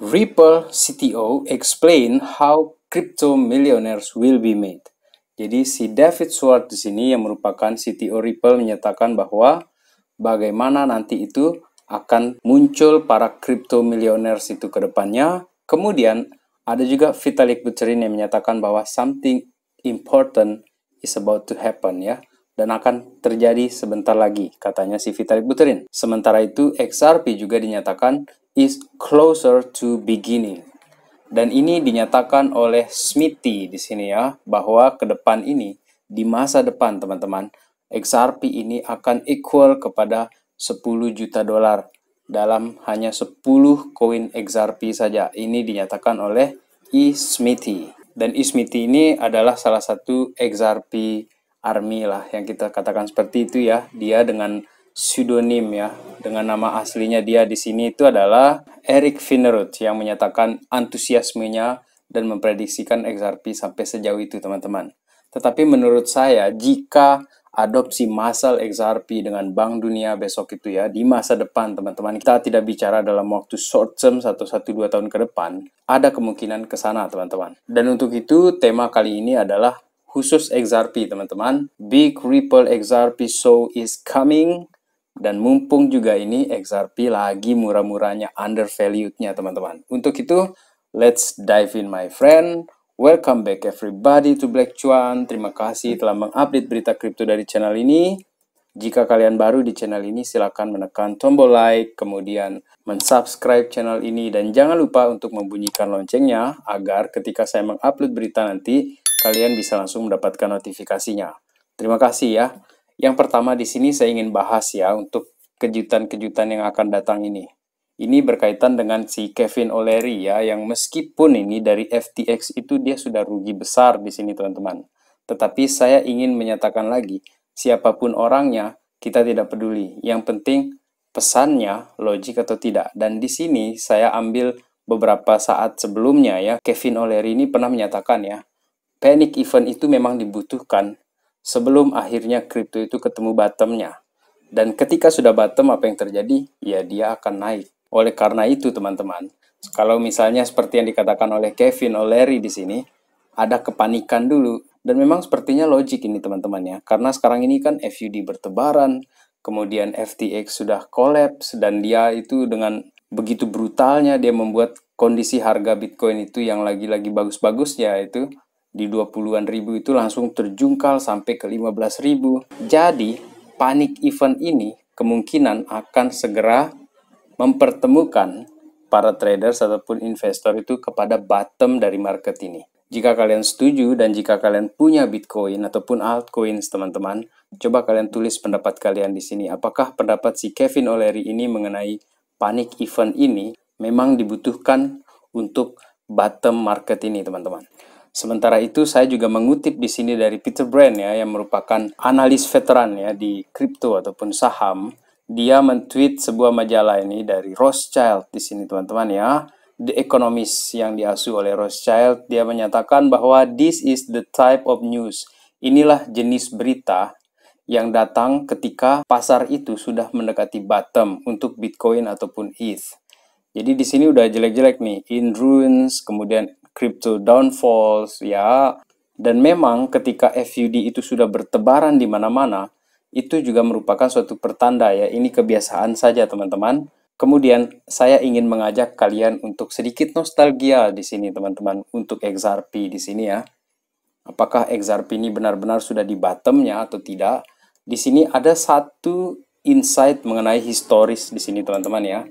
Ripple CTO explain how crypto millionaires will be made. Jadi si David Schwartz di sini yang merupakan CTO Ripple menyatakan bahwa bagaimana nanti itu akan muncul para crypto millionaires itu ke depannya. Kemudian ada juga Vitalik Buterin yang menyatakan bahwa something important is about to happen ya. Dan akan terjadi sebentar lagi, katanya si Vitalik Buterin. Sementara itu, XRP juga dinyatakan is closer to beginning. Dan ini dinyatakan oleh Smithy di sini ya, bahwa ke depan ini, di masa depan teman-teman, XRP ini akan equal kepada 10 juta dolar dalam hanya 10 koin XRP saja. Ini dinyatakan oleh E. Smithy. Dan E. Smithy ini adalah salah satu XRP Army lah yang kita katakan seperti itu ya. Dia dengan pseudonym ya, dengan nama aslinya dia di sini itu adalah Eric Finnerud yang menyatakan antusiasmenya dan memprediksikan XRP sampai sejauh itu teman-teman. Tetapi menurut saya jika adopsi massal XRP dengan Bank Dunia besok itu ya, di masa depan teman-teman, kita tidak bicara dalam waktu short term 1-2 tahun ke depan, ada kemungkinan ke sana teman-teman. Dan untuk itu tema kali ini adalah khusus XRP teman-teman. Big Ripple XRP show is coming. Dan mumpung juga ini XRP lagi murah-murahnya, undervalued-nya teman-teman. Untuk itu, let's dive in my friend. Welcome back everybody to Black Cuan. Terima kasih telah mengupdate berita kripto dari channel ini. Jika kalian baru di channel ini, silakan menekan tombol like, kemudian mensubscribe channel ini, dan jangan lupa untuk membunyikan loncengnya agar ketika saya mengupload berita nanti, kalian bisa langsung mendapatkan notifikasinya. Terima kasih ya. Yang pertama di sini saya ingin bahas ya untuk kejutan-kejutan yang akan datang ini. Ini berkaitan dengan si Kevin O'Leary ya, yang meskipun ini dari FTX itu dia sudah rugi besar di sini teman-teman. Tetapi saya ingin menyatakan lagi, siapapun orangnya kita tidak peduli. Yang penting pesannya logik atau tidak. Dan di sini saya ambil beberapa saat sebelumnya ya, Kevin O'Leary ini pernah menyatakan ya, panic event itu memang dibutuhkan sebelum akhirnya kripto itu ketemu bottomnya. Dan ketika sudah bottom, apa yang terjadi? Ya dia akan naik. Oleh karena itu teman-teman, kalau misalnya seperti yang dikatakan oleh Kevin O'Leary di sini, ada kepanikan dulu. Dan memang sepertinya logik ini teman-teman ya. Karena sekarang ini kan FUD bertebaran, kemudian FTX sudah collapse, dan dia itu dengan begitu brutalnya dia membuat kondisi harga Bitcoin itu yang lagi-lagi bagus-bagusnya itu di 20-an ribu itu langsung terjungkal sampai ke 15 ribu. Jadi, panic event ini kemungkinan akan segera mempertemukan para traders ataupun investor itu kepada bottom dari market ini. Jika kalian setuju dan jika kalian punya Bitcoin ataupun altcoins teman-teman, coba kalian tulis pendapat kalian di sini. Apakah pendapat si Kevin O'Leary ini mengenai panic event ini memang dibutuhkan untuk bottom market ini teman-teman? Sementara itu saya juga mengutip di sini dari Peter Brand ya, yang merupakan analis veteran ya di kripto ataupun saham. Dia men-tweet sebuah majalah ini dari Rothschild di sini teman-teman ya. The Economist yang diasuh oleh Rothschild, dia menyatakan bahwa this is the type of news. Inilah jenis berita yang datang ketika pasar itu sudah mendekati bottom untuk Bitcoin ataupun ETH. Jadi di sini udah jelek-jelek nih, in ruins, kemudian crypto downfalls ya. Dan memang ketika FUD itu sudah bertebaran di mana-mana, itu juga merupakan suatu pertanda ya. Ini kebiasaan saja teman-teman. Kemudian saya ingin mengajak kalian untuk sedikit nostalgia di sini teman-teman untuk XRP di sini ya. Apakah XRP ini benar-benar sudah di bottomnya atau tidak? Di sini ada satu insight mengenai historis di sini teman-teman ya.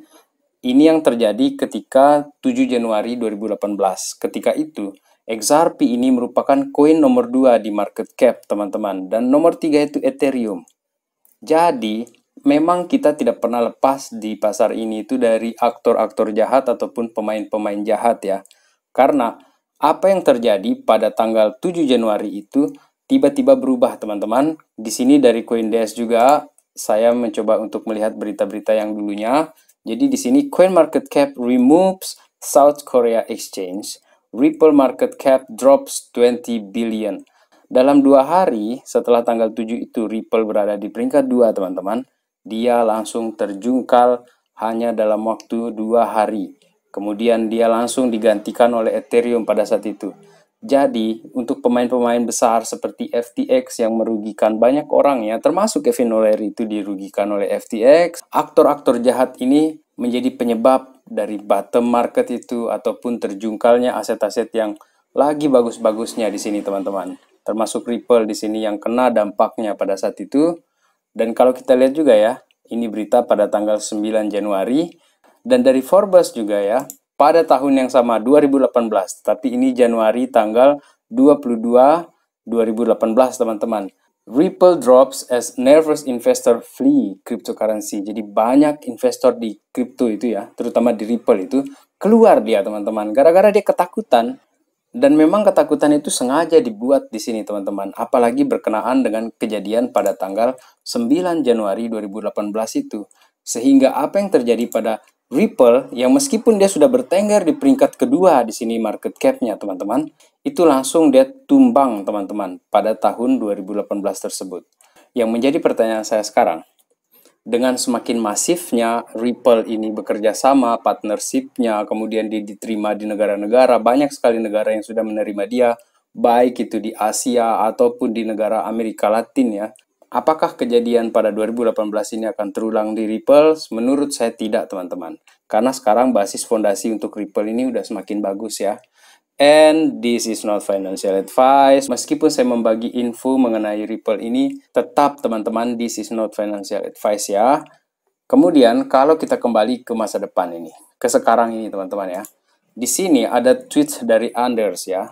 Ini yang terjadi ketika 7 Januari 2018. Ketika itu, XRP ini merupakan koin nomor 2 di market cap, teman-teman. Dan nomor 3 itu Ethereum. Jadi, memang kita tidak pernah lepas di pasar ini itu dari aktor-aktor jahat ataupun pemain-pemain jahat ya. Karena apa yang terjadi pada tanggal 7 Januari itu tiba-tiba berubah, teman-teman. Di sini dari CoinDesk juga saya mencoba untuk melihat berita-berita yang dulunya. Jadi di sini CoinMarketCap removes South Korea Exchange, Ripple market cap drops 20 billion. Dalam 2 hari setelah tanggal 7 itu Ripple berada di peringkat 2 teman-teman. Dia langsung terjungkal hanya dalam waktu 2 hari. Kemudian dia langsung digantikan oleh Ethereum pada saat itu. Jadi, untuk pemain-pemain besar seperti FTX yang merugikan banyak orang ya, termasuk Kevin O'Leary itu dirugikan oleh FTX, aktor-aktor jahat ini menjadi penyebab dari bottom market itu ataupun terjungkalnya aset-aset yang lagi bagus-bagusnya di sini teman-teman. Termasuk Ripple di sini yang kena dampaknya pada saat itu. Dan kalau kita lihat juga ya, ini berita pada tanggal 9 Januari dan dari Forbes juga ya, pada tahun yang sama 2018, tapi ini Januari tanggal 22 2018 teman-teman. Ripple drops as nervous investor flee cryptocurrency. Jadi banyak investor di kripto itu ya, terutama di Ripple itu keluar dia teman-teman, gara-gara dia ketakutan. Dan memang ketakutan itu sengaja dibuat di sini teman-teman, apalagi berkenaan dengan kejadian pada tanggal 9 Januari 2018 itu. Sehingga apa yang terjadi pada Ripple yang meskipun dia sudah bertengger di peringkat kedua di sini market cap-nya teman-teman, itu langsung dia tumbang teman-teman pada tahun 2018 tersebut. Yang menjadi pertanyaan saya sekarang, dengan semakin masifnya Ripple ini bekerja sama, partnership-nya, kemudian dia diterima di negara-negara, banyak sekali negara yang sudah menerima dia, baik itu di Asia ataupun di negara Amerika Latin ya. Apakah kejadian pada 2018 ini akan terulang di Ripple? Menurut saya tidak teman-teman. Karena sekarang basis fondasi untuk Ripple ini udah semakin bagus ya. And this is not financial advice. Meskipun saya membagi info mengenai Ripple ini, tetap teman-teman, this is not financial advice ya. Kemudian kalau kita kembali ke masa depan ini, ke sekarang ini teman-teman ya. Di sini ada tweet dari Anders ya.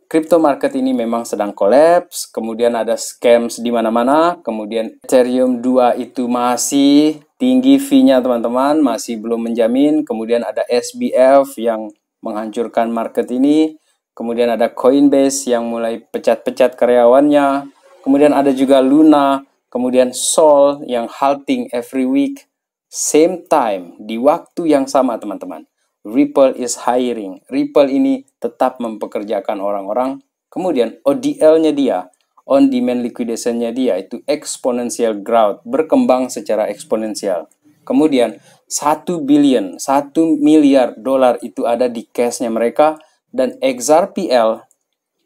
Crypto market ini memang sedang collapse, kemudian ada scams di mana-mana, kemudian Ethereum 2 itu masih tinggi fee-nya teman-teman, masih belum menjamin, kemudian ada SBF yang menghancurkan market ini, kemudian ada Coinbase yang mulai pecat-pecat karyawannya, kemudian ada juga Luna, kemudian Sol yang halting every week, same time, di waktu yang sama teman-teman. Ripple is hiring. Ripple ini tetap mempekerjakan orang-orang. Kemudian ODL-nya dia, on demand liquidation-nya dia itu exponential growth, berkembang secara eksponensial. Kemudian 1 billion, 1 miliar dolar itu ada di cash-nya mereka, dan XRPL,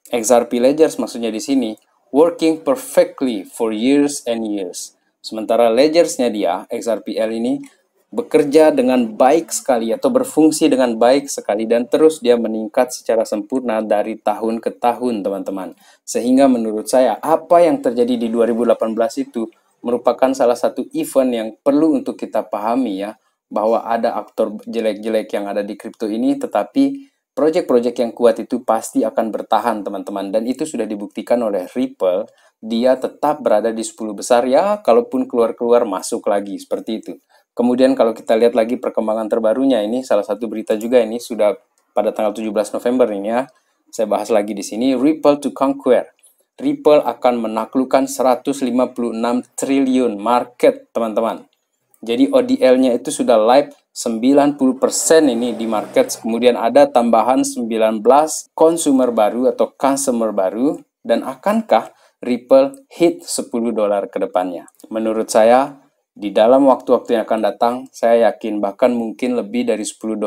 XRP Ledgers maksudnya di sini, working perfectly for years and years. Sementara Ledgers-nya dia, XRPL ini bekerja dengan baik sekali atau berfungsi dengan baik sekali dan terus dia meningkat secara sempurna dari tahun ke tahun teman-teman. Sehingga menurut saya apa yang terjadi di 2018 itu merupakan salah satu event yang perlu untuk kita pahami ya, bahwa ada aktor jelek-jelek yang ada di kripto ini, tetapi proyek-proyek yang kuat itu pasti akan bertahan teman-teman, dan itu sudah dibuktikan oleh Ripple. Dia tetap berada di 10 besar ya, kalaupun keluar-keluar masuk lagi seperti itu. Kemudian kalau kita lihat lagi perkembangan terbarunya ini, salah satu berita juga ini sudah pada tanggal 17 November ini ya. Saya bahas lagi di sini, Ripple to conquer. Ripple akan menaklukkan 156 triliun market, teman-teman. Jadi ODL-nya itu sudah live 90% ini di market. Kemudian ada tambahan 19 consumer baru atau customer baru. Dan akankah Ripple hit $10 ke depannya? Menurut saya, di dalam waktu-waktu yang akan datang, saya yakin bahkan mungkin lebih dari $10.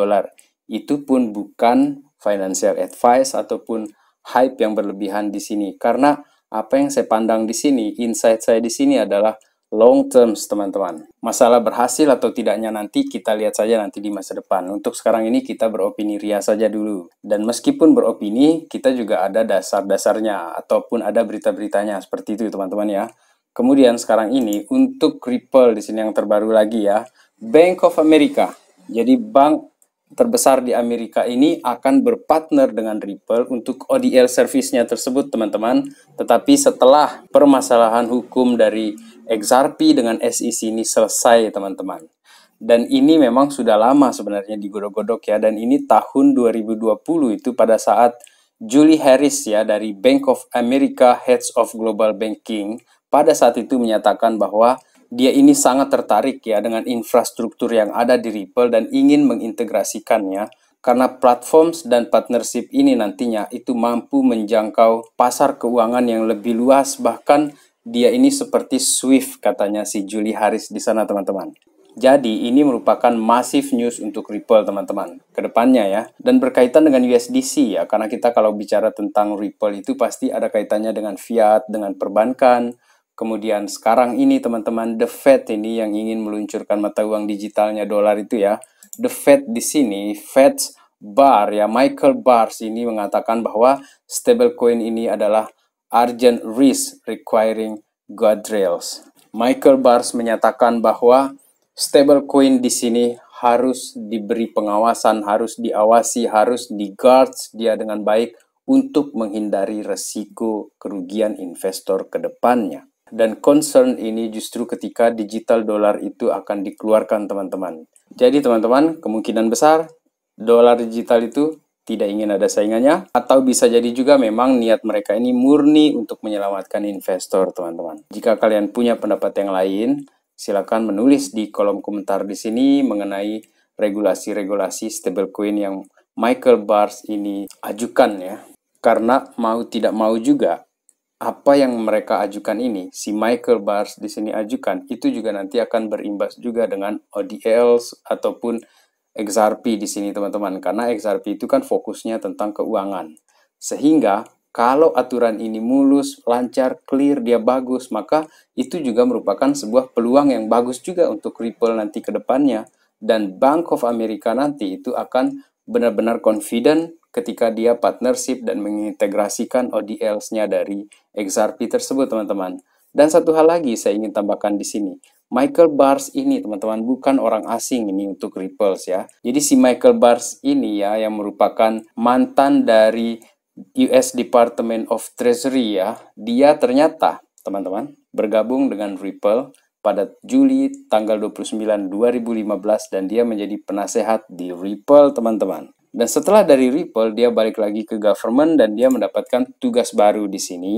Itu pun bukan financial advice ataupun hype yang berlebihan di sini. Karena apa yang saya pandang di sini, insight saya di sini adalah long terms teman-teman. Masalah berhasil atau tidaknya nanti kita lihat saja nanti di masa depan. Untuk sekarang ini kita beropini ria saja dulu. Dan meskipun beropini, kita juga ada dasar-dasarnya ataupun ada berita-beritanya seperti itu teman-teman ya. Kemudian sekarang ini untuk Ripple di sini yang terbaru lagi ya, Bank of America. Jadi bank terbesar di Amerika ini akan berpartner dengan Ripple untuk ODL service-nya tersebut teman-teman. Tetapi setelah permasalahan hukum dari XRP dengan SEC ini selesai teman-teman. Dan ini memang sudah lama sebenarnya digodok-godok ya, dan ini tahun 2020 itu pada saat Julie Harris ya dari Bank of America Heads of Global Banking pada saat itu menyatakan bahwa dia ini sangat tertarik ya dengan infrastruktur yang ada di Ripple dan ingin mengintegrasikannya karena platform dan partnership ini nantinya itu mampu menjangkau pasar keuangan yang lebih luas, bahkan dia ini seperti Swift katanya si Julie Harris di sana teman-teman. Jadi ini merupakan massive news untuk Ripple teman-teman ke depannya ya. Dan berkaitan dengan USDC ya, karena kita kalau bicara tentang Ripple itu pasti ada kaitannya dengan fiat, dengan perbankan. Kemudian sekarang ini teman-teman, The Fed ini yang ingin meluncurkan mata uang digitalnya dolar itu ya. The Fed di sini, Fed's Bar ya, Michael Barrs ini mengatakan bahwa stablecoin ini adalah urgent risk requiring guardrails. Michael Barrs menyatakan bahwa stablecoin di sini harus diberi pengawasan, harus diawasi, harus di-guards dia dengan baik untuk menghindari resiko kerugian investor ke depannya. Dan concern ini justru ketika digital dollar itu akan dikeluarkan teman-teman. Jadi teman-teman, kemungkinan besar dolar digital itu tidak ingin ada saingannya, atau bisa jadi juga memang niat mereka ini murni untuk menyelamatkan investor teman-teman. Jika kalian punya pendapat yang lain, silakan menulis di kolom komentar di sini mengenai regulasi-regulasi stablecoin yang Michael Barrs ini ajukan ya. Karena mau tidak mau juga apa yang mereka ajukan ini, si Michael Barrs di sini ajukan, itu juga nanti akan berimbas juga dengan ODLs ataupun XRP di sini teman-teman. Karena XRP itu kan fokusnya tentang keuangan. Sehingga kalau aturan ini mulus, lancar, clear, dia bagus, maka itu juga merupakan sebuah peluang yang bagus juga untuk Ripple nanti ke depannya. Dan Bank of America nanti itu akan benar-benar confident ketika dia partnership dan mengintegrasikan ODLs-nya dari XRP tersebut, teman-teman. Dan satu hal lagi saya ingin tambahkan di sini. Michael Barrs ini, teman-teman, bukan orang asing ini untuk Ripple ya. Jadi si Michael Barrs ini ya yang merupakan mantan dari US Department of Treasury ya, dia ternyata teman-teman bergabung dengan Ripple pada Juli tanggal 29 2015 dan dia menjadi penasehat di Ripple teman-teman. Dan setelah dari Ripple dia balik lagi ke government dan dia mendapatkan tugas baru di sini.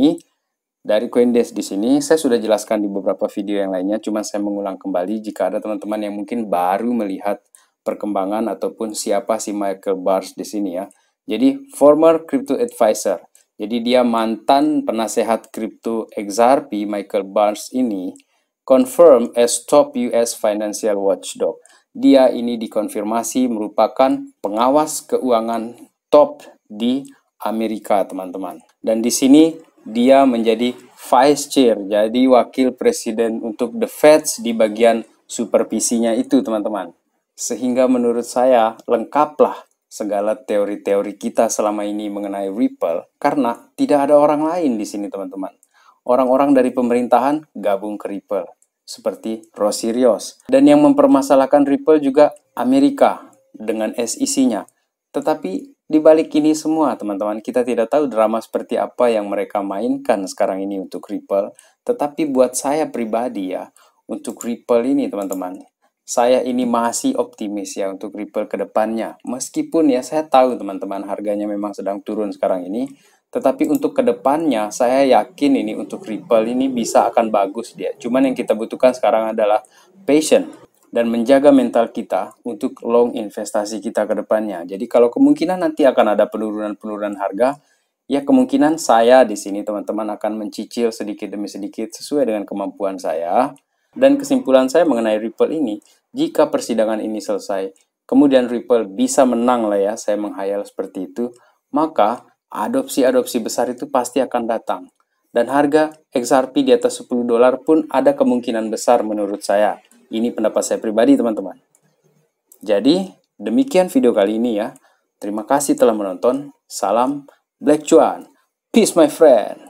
Dari Coindesk di sini saya sudah jelaskan di beberapa video yang lainnya, cuma saya mengulang kembali jika ada teman-teman yang mungkin baru melihat perkembangan ataupun siapa si Michael Barrs di sini ya. Jadi, former crypto advisor. Jadi, dia mantan penasehat kripto XRP, Michael Barrs ini, confirm as top US financial watchdog. Dia ini dikonfirmasi merupakan pengawas keuangan top di Amerika, teman-teman. Dan di sini, dia menjadi vice chair, jadi wakil presiden untuk The Fed di bagian supervisinya itu, teman-teman. Sehingga menurut saya, lengkaplah segala teori-teori kita selama ini mengenai Ripple karena tidak ada orang lain di sini teman-teman. Orang-orang dari pemerintahan gabung ke Ripple seperti Rossi Rios dan yang mempermasalahkan Ripple juga Amerika dengan SEC-nya. Tetapi di balik ini semua teman-teman kita tidak tahu drama seperti apa yang mereka mainkan sekarang ini untuk Ripple. Tetapi buat saya pribadi ya untuk Ripple ini teman-teman, saya ini masih optimis ya untuk Ripple ke depannya. Meskipun ya saya tahu teman-teman harganya memang sedang turun sekarang ini. Tetapi untuk ke depannya saya yakin ini untuk Ripple ini bisa akan bagus dia. Cuman yang kita butuhkan sekarang adalah patient dan menjaga mental kita untuk long investasi kita ke depannya. Jadi kalau kemungkinan nanti akan ada penurunan-penurunan harga, ya kemungkinan saya di sini teman-teman akan mencicil sedikit demi sedikit sesuai dengan kemampuan saya. Dan kesimpulan saya mengenai Ripple ini, jika persidangan ini selesai, kemudian Ripple bisa menang lah ya, saya menghayal seperti itu, maka adopsi-adopsi besar itu pasti akan datang. Dan harga XRP di atas 10 dolar pun ada kemungkinan besar menurut saya. Ini pendapat saya pribadi teman-teman. Jadi, demikian video kali ini ya. Terima kasih telah menonton. Salam Black Cuan. Peace my friend.